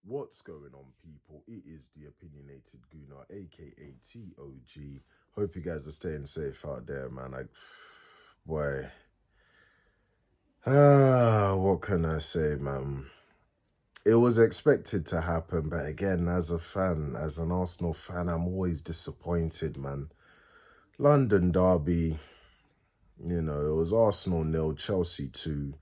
What's going on, people? It is the Opinionated Gooner, aka TOG. Hope you guys are staying safe out there, man. Boy, what can I say, man? It was expected to happen, but again, as a fan, as an Arsenal fan, I'm always disappointed, man. London derby, it was Arsenal 0, Chelsea 2.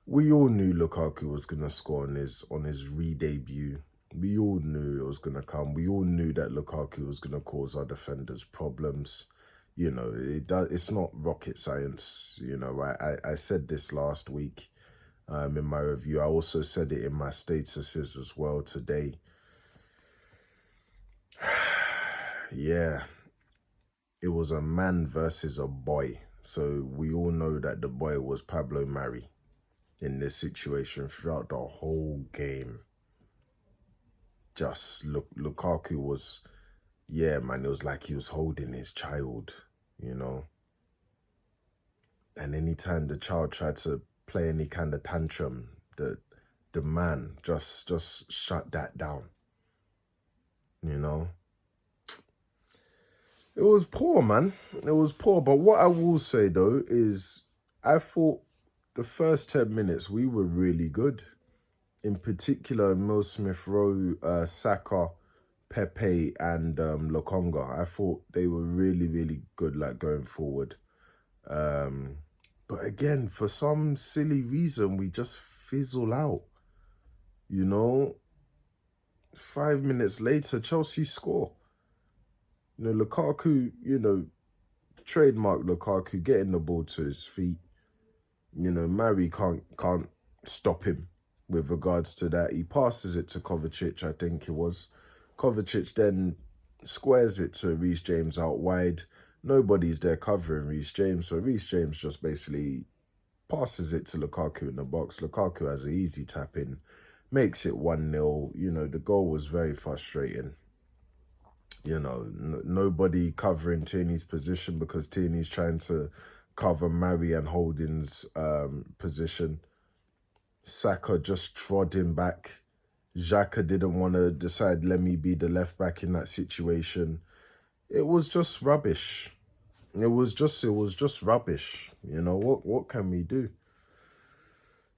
We all knew Lukaku was gonna score on his re-debut. We all knew it was gonna come. We all knew that Lukaku was gonna cause our defenders problems. It's not rocket science. I said this last week in my review. I also said it in my statuses as well today. Yeah, it was a man versus a boy. So we all know that the boy was Pablo Mari in this situation throughout the whole game. Just Lukaku was, yeah, man, it was like he was holding his child, And anytime the child tried to play any kind of tantrum, the man just shut that down, It was poor, man. It was poor. But what I will say, though, is I thought the first 10 minutes we were really good. In particular, Emile Smith Rowe, Saka, Pepe, and Lokonga. I thought they were really, really good, like, going forward. But again, for some silly reason, we just fizzle out. 5 minutes later, Chelsea score. Lukaku, trademark Lukaku, getting the ball to his feet. Mari can't stop him with regards to that. He passes it to Kovacic, I think it was. Kovacic then squares it to Reece James out wide. Nobody's there covering Reece James, so Reece James just basically passes it to Lukaku in the box. Lukaku has an easy tap in, makes it 1-0. The goal was very frustrating. Nobody covering Tierney's position because Tierney's trying to cover Mari and Holding's position. Saka just trod him back. Xhaka didn't want to decide, let me be the left back in that situation. It was just rubbish. It was just rubbish. What can we do?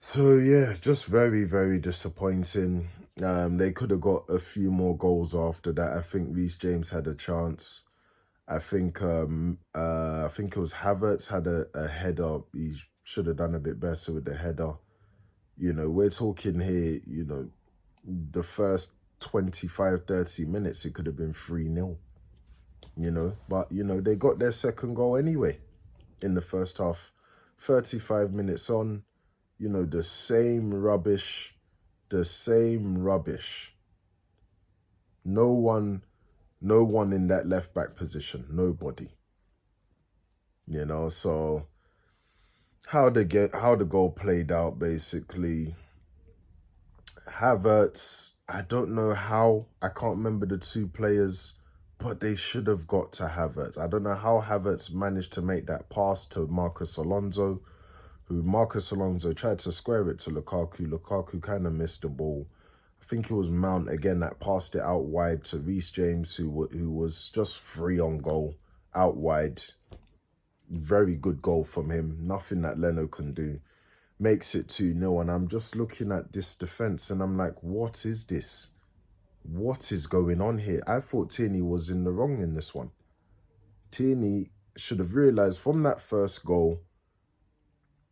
So yeah, just very, very disappointing. They could have got a few more goals after that. I think Reece James had a chance. I think it was Havertz had a header. He should have done a bit better with the header. We're talking here, the first 25, 30 minutes, it could have been 3-0, But, they got their second goal anyway in the first half. 35 minutes on, the same rubbish. No one in that left back position. Nobody. So how the goal played out, basically. Havertz, I don't know how. I can't remember the two players, but they should have got to Havertz. I don't know how Havertz managed to make that pass to Marcos Alonso, who Marcos Alonso tried to square it to Lukaku. Lukaku kind of missed the ball. I think it was Mount again that passed it out wide to Reece James, who was just free on goal, out wide. Very good goal from him. Nothing that Leno can do. Makes it 2-0, and I'm just looking at this defence and I'm like, what is this? What is going on here? I thought Tierney was in the wrong in this one. Tierney should have realised from that first goal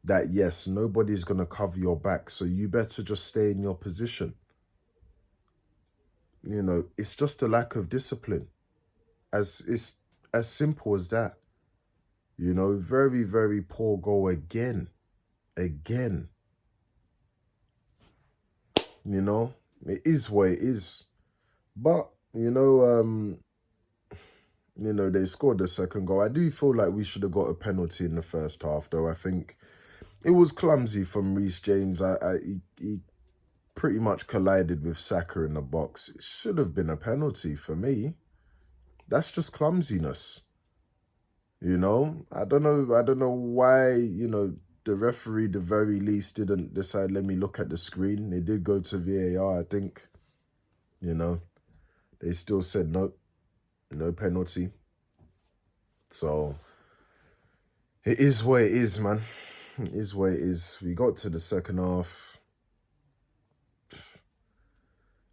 that, yes, nobody's going to cover your back, so you better just stay in your position. It's just a lack of discipline. It's as simple as that. Very, very poor goal again. It is what it is. But, they scored the second goal. I do feel like we should have got a penalty in the first half, though. I think it was clumsy from Reece James. He pretty much collided with Saka in the box. It should have been a penalty for me. That's just clumsiness. I don't know why, the referee, the very least, didn't decide, let me look at the screen. They did go to VAR, I think. you know. They still said no, no penalty. So it is what it is, man. It is what it is. We got to the second half,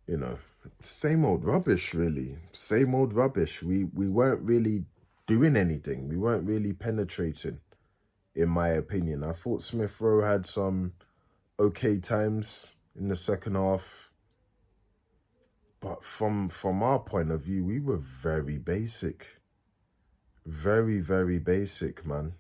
you know, same old rubbish, really. Same old rubbish. We weren't really doing anything. We weren't really penetrating, in my opinion. I thought Smith Rowe had some okay times in the second half. But from our point of view, we were very basic. Very, very basic, man.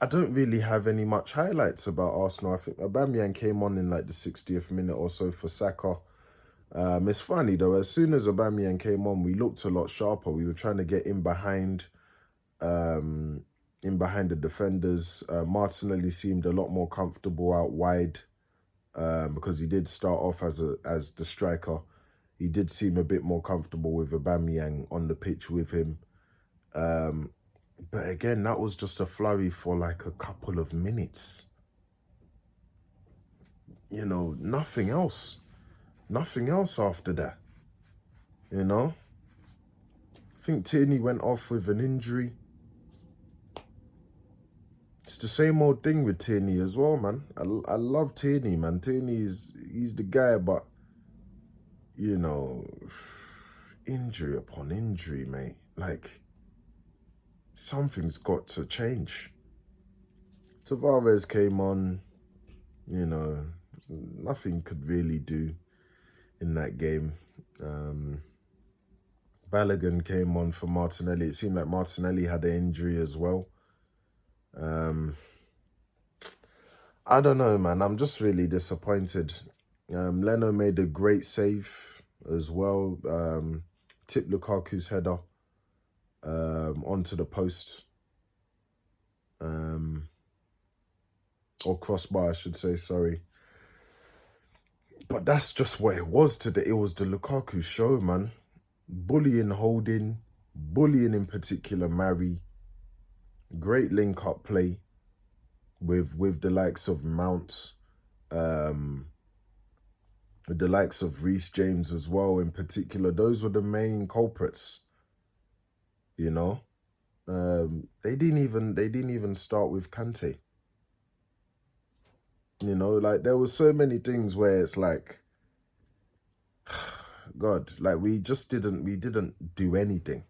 I don't really have any much highlights about Arsenal. I think Aubameyang came on in like the 60th minute or so for Saka. It's funny though, as soon as Aubameyang came on, we looked a lot sharper. We were trying to get in behind the defenders. Martinelli seemed a lot more comfortable out wide because he did start off as the striker. He did seem a bit more comfortable with Aubameyang on the pitch with him. But again, that was just a flurry for like a couple of minutes. You know, nothing else. Nothing else after that. You know? I think Tierney went off with an injury. It's the same old thing with Tierney as well, man. I love Tierney, man. He's the guy, but, you know, injury upon injury, mate. Like, something's got to change. Tavares came on, you know, nothing could really do in that game. Balogun came on for Martinelli. It seemed like Martinelli had an injury as well. I don't know, man. I'm just really disappointed. Leno made a great save as well. Tipped Lukaku's header onto the post. Or crossbar, I should say, sorry. But that's just what it was today. It was the Lukaku show, man. Bullying Holding, bullying in particular Mari. Great link-up play with the likes of Mount, with the likes of Reece James as well in particular. Those were the main culprits, you know. They didn't even start with Kante. You know, like there were so many things where it's like, God, like we didn't do anything.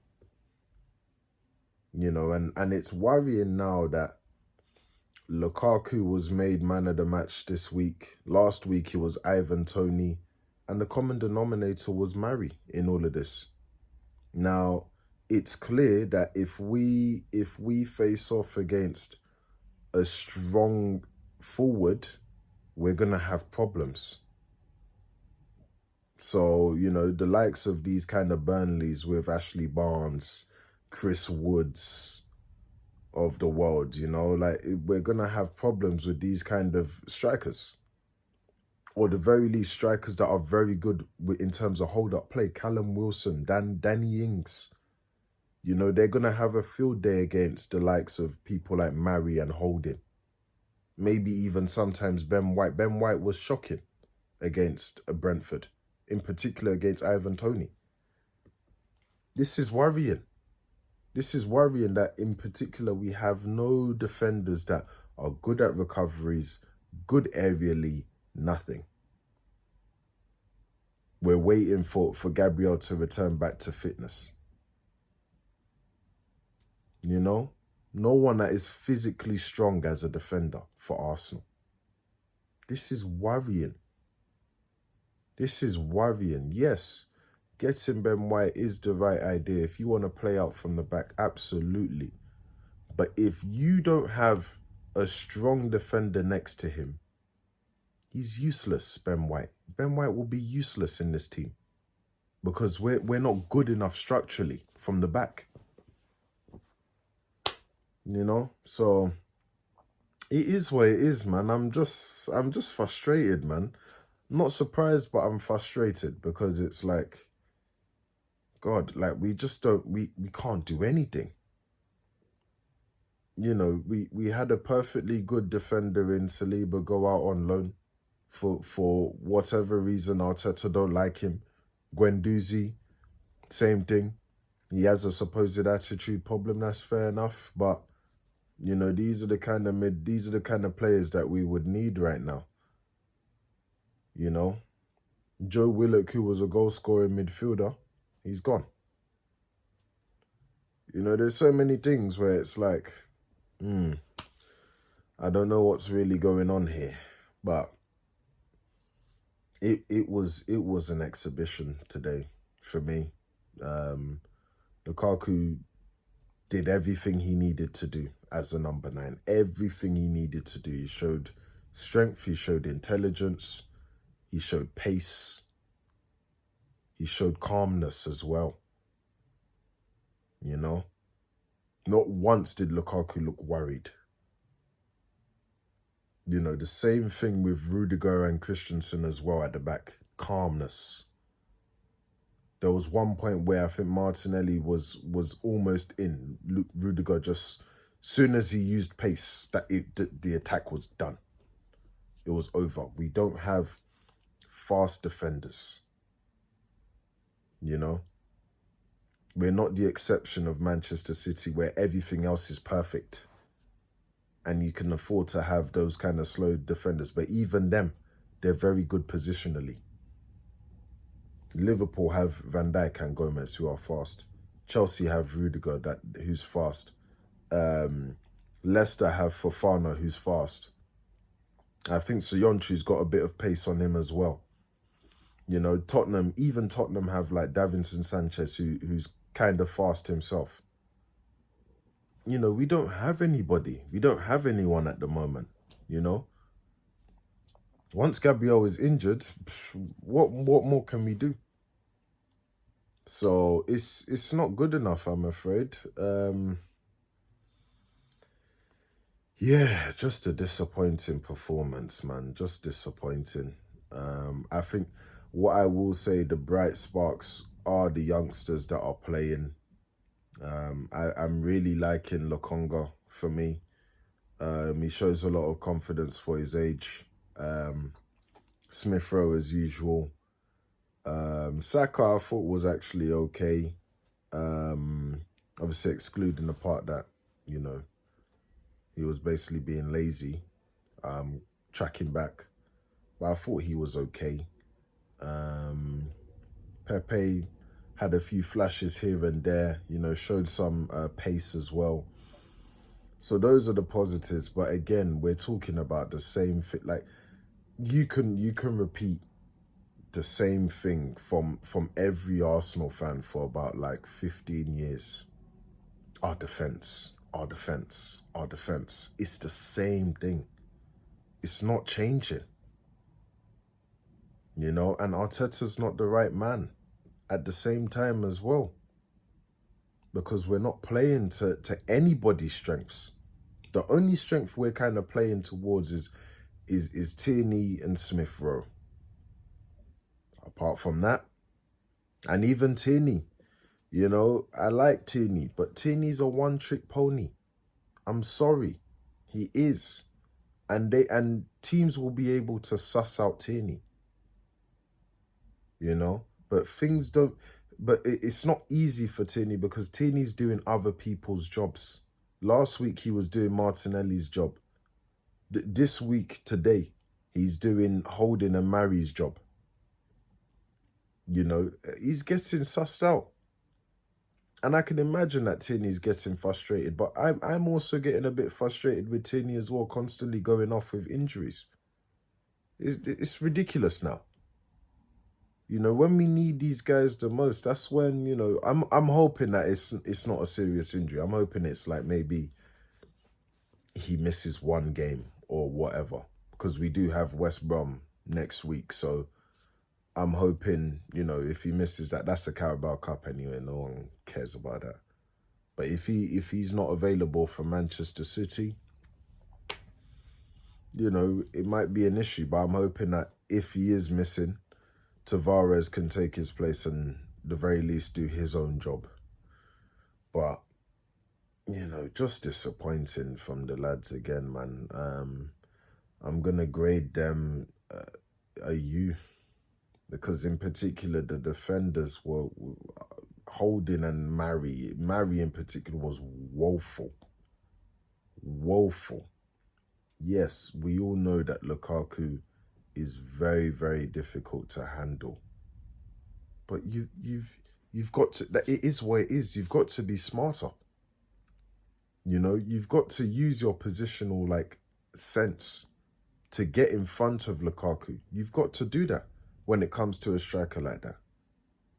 You know, and it's worrying now that Lukaku was made man of the match this week. Last week it was Ivan Toney, and the common denominator was Mari in all of this. Now, it's clear that if we face off against a strong forward, we're going to have problems. So, you know, the likes of these kind of Burnleys with Ashley Barnes, Chris Woods of the world, you know, like we're going to have problems with these kind of strikers. Or the very least strikers that are very good in terms of hold-up play. Callum Wilson, Danny Ings. You know, they're going to have a field day against the likes of people like Mari and Holding. Maybe even sometimes Ben White. Ben White was shocking against Brentford, in particular against Ivan Toney. This is worrying. This is worrying that in particular we have no defenders that are good at recoveries, good aerially, nothing. We're waiting for Gabriel to return back to fitness. You know? No one that is physically strong as a defender for Arsenal. This is worrying. This is worrying. Yes, getting Ben White is the right idea. If you want to play out from the back, absolutely. But if you don't have a strong defender next to him, he's useless, Ben White. Ben White will be useless in this team because we're not good enough structurally from the back. You know, so it is what it is, man. I'm just frustrated, man. I'm not surprised, but I'm frustrated because it's like, God, like we can't do anything. You know, we had a perfectly good defender in Saliba go out on loan For whatever reason, Arteta don't like him. Guendouzi, same thing. He has a supposed attitude problem. That's fair enough, but you know, these are the kind of players that we would need right now. You know, Joe Willock, who was a goal scoring midfielder, he's gone. You know, there's so many things where it's like, I don't know what's really going on here, but it was an exhibition today for me. Lukaku did everything he needed to do as a number 9. Everything he needed to do. He showed strength, he showed intelligence, he showed pace, he showed calmness as well. You know? Not once did Lukaku look worried. You know, the same thing with Rudiger and Christensen as well at the back. Calmness. There was one point where I think Martinelli was almost in. Rudiger just, soon as he used pace, the attack was done. It was over. We don't have fast defenders. You know? We're not the exception of Manchester City where everything else is perfect. And you can afford to have those kind of slow defenders. But even them, they're very good positionally. Liverpool have Van Dijk and Gomez, who are fast. Chelsea have Rudiger, who's fast. Leicester have Fofana, who's fast. I think Soyuncu's got a bit of pace on him as well. You know, Tottenham have like Davinson Sanchez, who's kind of fast himself. You know, we don't have anybody. We don't have anyone at the moment, you know. Once Gabriel is injured, what more can we do? So it's not good enough, I'm afraid. Yeah, just a disappointing performance, man. Just disappointing. I think what I will say, the bright sparks are the youngsters that are playing. I'm really liking Lokonga for me. He shows a lot of confidence for his age. Smith Rowe as usual. Saka I thought was actually okay. Obviously excluding the part that, you know, he was basically being lazy, tracking back. But I thought he was okay. Pepe had a few flashes here and there, you know, showed some pace as well. So those are the positives. But again, we're talking about the same thing. Like, you can repeat the same thing from every Arsenal fan for about like 15 years. Our defense, our defense, our defense. It's the same thing. It's not changing. You know, and Arteta's not the right man at the same time as well. Because we're not playing to anybody's strengths. The only strength we're kind of playing towards is Tierney and Smith Rowe. Apart from that, and even Tierney, you know, I like Tierney, but Tierney's a one-trick pony. I'm sorry, he is, and teams will be able to suss out Tierney. You know, but things don't. But it's not easy for Tierney because Tierney's doing other people's jobs. Last week he was doing Martinelli's job. This week, today, he's doing Holding and Mary's job. You know, he's getting sussed out. And I can imagine that Tierney's getting frustrated, but I'm also getting a bit frustrated with Tierney as well, constantly going off with injuries. It's ridiculous now. You know, when we need these guys the most, that's when, you know, I'm hoping that it's not a serious injury. I'm hoping it's like maybe he misses one game or whatever, because we do have West Brom next week. So I'm hoping, you know, if he misses that, that's a Carabao Cup anyway. No one cares about that. But if he's not available for Manchester City, you know, it might be an issue. But I'm hoping that if he is missing, Tavares can take his place and at the very least do his own job. But, you know, just disappointing from the lads again, man. I'm going to grade them are you, because in particular the defenders were Holding and Mari in particular was woeful. Woeful. Yes, we all know that Lukaku is very, very difficult to handle. But you've got to, that it is what it is. You've got to be smarter. You know, you've got to use your positional like sense to get in front of Lukaku. You've got to do that when it comes to a striker like that.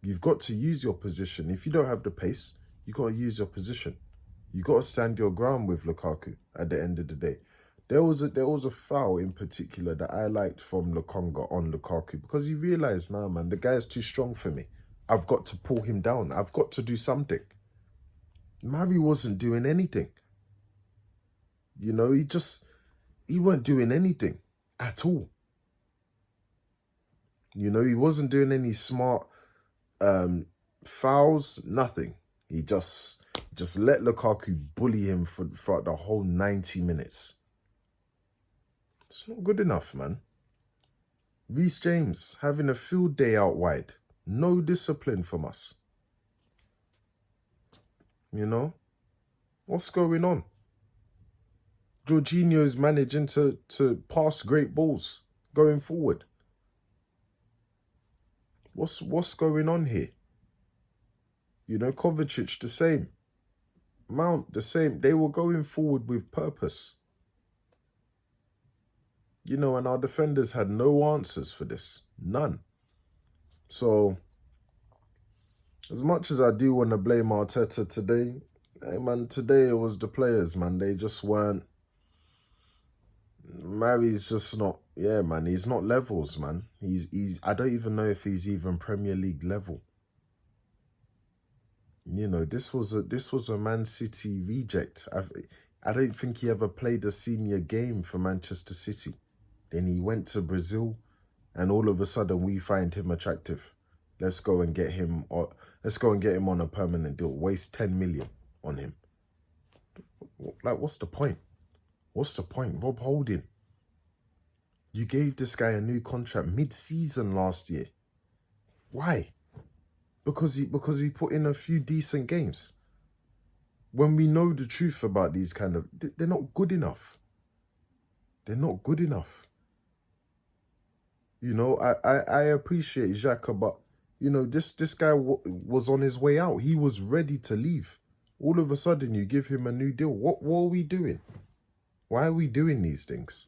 You've got to use your position. If you don't have the pace, you got to use your position. You got to stand your ground with Lukaku at the end of the day. There was a foul in particular that I liked from Lokonga on Lukaku because he realised, nah, man, the guy's too strong for me. I've got to pull him down. I've got to do something. Mari wasn't doing anything. You know, he weren't doing anything at all. You know, he wasn't doing any smart fouls, nothing. He just let Lukaku bully him for the whole 90 minutes. It's not good enough, man. Reece James having a field day out wide. No discipline from us. You know? What's going on? Jorginho's managing to pass great balls going forward. What's going on here? You know, Kovacic the same. Mount the same. They were going forward with purpose. You know, and our defenders had no answers for this. None. So, as much as I do want to blame Arteta today, hey man, today it was the players, man. They just weren't. Mari's just not, yeah, man. He's not levels, man. He's. I don't even know if he's even Premier League level. You know, this was a Man City reject. I don't think he ever played a senior game for Manchester City. Then he went to Brazil, and all of a sudden we find him attractive. Let's go and get him. Let's go and get him on a permanent deal. Waste 10 million on him. Like, what's the point? What's the point? Rob Holding. You gave this guy a new contract mid-season last year. Why? Because he put in a few decent games. When we know the truth about these kind of, they're not good enough. They're not good enough. You know, I appreciate Xhaka, but you know, this guy was on his way out. He was ready to leave. All of a sudden, you give him a new deal. What are we doing? Why are we doing these things?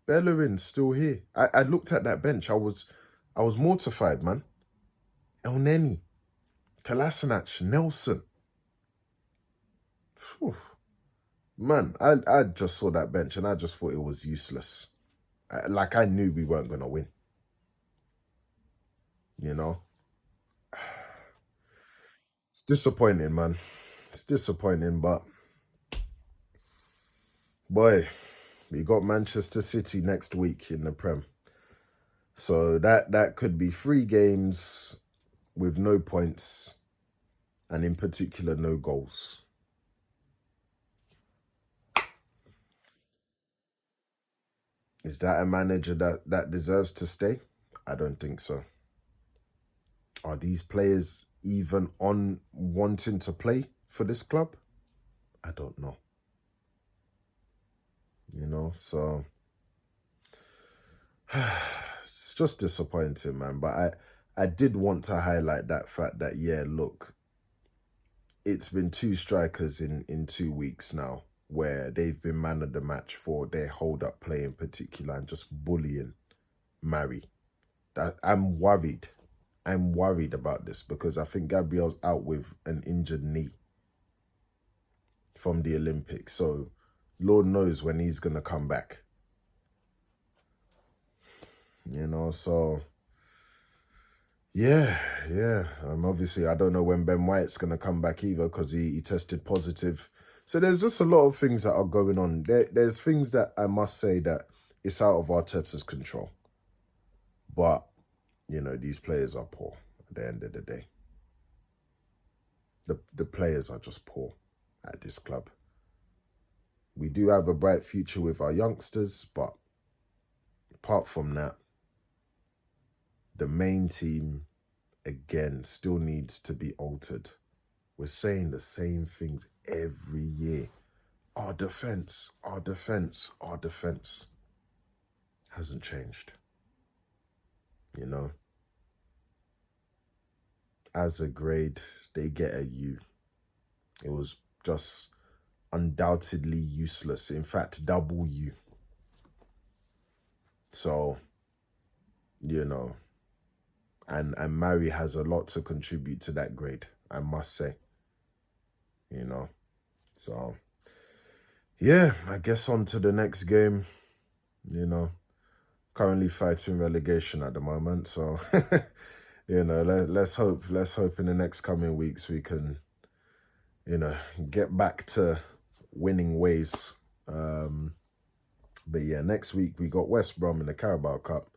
Bellerin's still here. I looked at that bench. I was mortified, man. Elneny, Kolasinac, Nelson. Whew. Man, I just saw that bench and I just thought it was useless. Like I knew we weren't going to win. You know? It's disappointing, man. It's disappointing, but boy, we got Manchester City next week in the Prem. So that could be 3 games with no points and in particular no goals. Is that a manager that deserves to stay? I don't think so. Are these players even on wanting to play for this club? I don't know. You know, so it's just disappointing, man. But I did want to highlight that fact that, yeah, look, it's been 2 strikers in 2 weeks now where they've been man of the match for their hold-up play in particular and just bullying Mari. That I'm worried. I'm worried about this because I think Gabriel's out with an injured knee from the Olympics. So Lord knows when he's going to come back. You know, so yeah. Obviously, I don't know when Ben White's going to come back either because he tested positive. So there's just a lot of things that are going on. There's things that I must say that it's out of Arteta's control. But, you know, these players are poor at the end of the day. The players are just poor at this club. We do have a bright future with our youngsters, but apart from that, the main team, again, still needs to be altered. We're saying the same things every year. Our defense hasn't changed. You know, as a grade, they get a U. It was just undoubtedly useless. In fact, double U. So, you know, and Mari has a lot to contribute to that grade, I must say. You know, so yeah, I guess on to the next game. You know, currently fighting relegation at the moment, so you know, let's hope in the next coming weeks we can, you know, get back to winning ways. But yeah, next week we got West Brom in the Carabao Cup.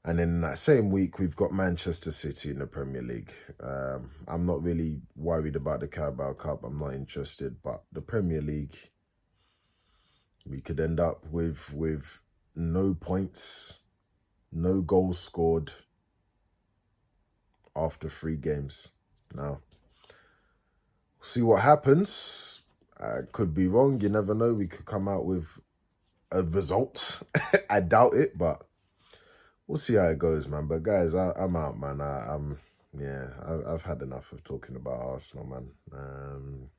And then that same week, we've got Manchester City in the Premier League. I'm not really worried about the Carabao Cup. I'm not interested. But the Premier League, we could end up with no points, no goals scored after 3 games. Now, see what happens. I could be wrong. You never know. We could come out with a result. I doubt it, but we'll see how it goes, man. But guys, I'm out, man. I've had enough of talking about Arsenal, man.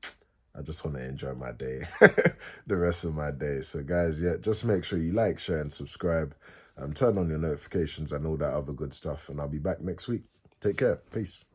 I just want to enjoy my day, the rest of my day. So guys, yeah, just make sure you like, share, and subscribe. Turn on your notifications and all that other good stuff. And I'll be back next week. Take care. Peace.